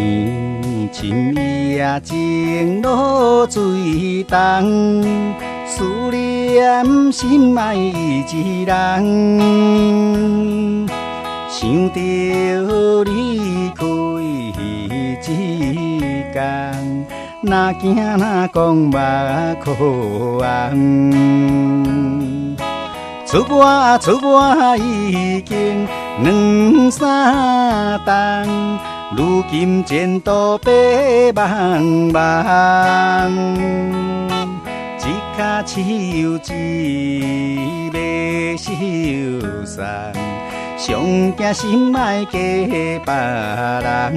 年深夜情落水东，思念心爱一人，想着离开一天，哪惊哪讲目眶红。出外已经两三冬，如今前途白茫茫。一脚手一马受伤，上惊心爱嫁别人。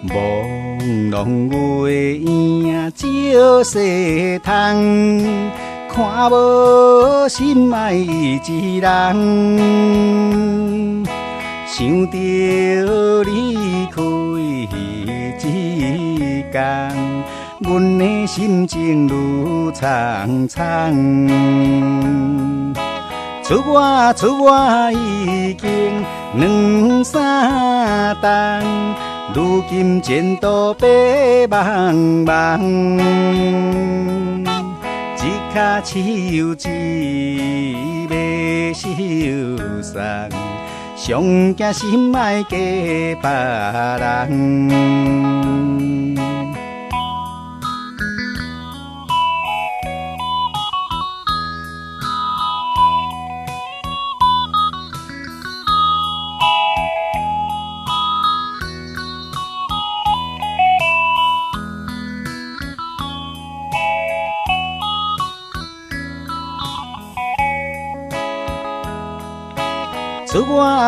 朦胧月影照西窗，看无心爱一人，想着离开一天，阮的心情愈苍苍。出外已经两三冬，如今前途白茫茫。一脚手一马受伤，上惊心爱嫁别人。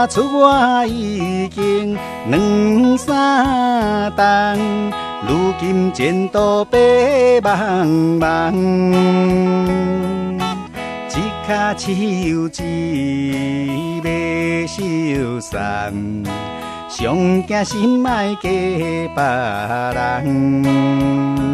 出外已经两三冬，如今前途白茫茫。一脚手一马受伤，上惊心爱嫁别人。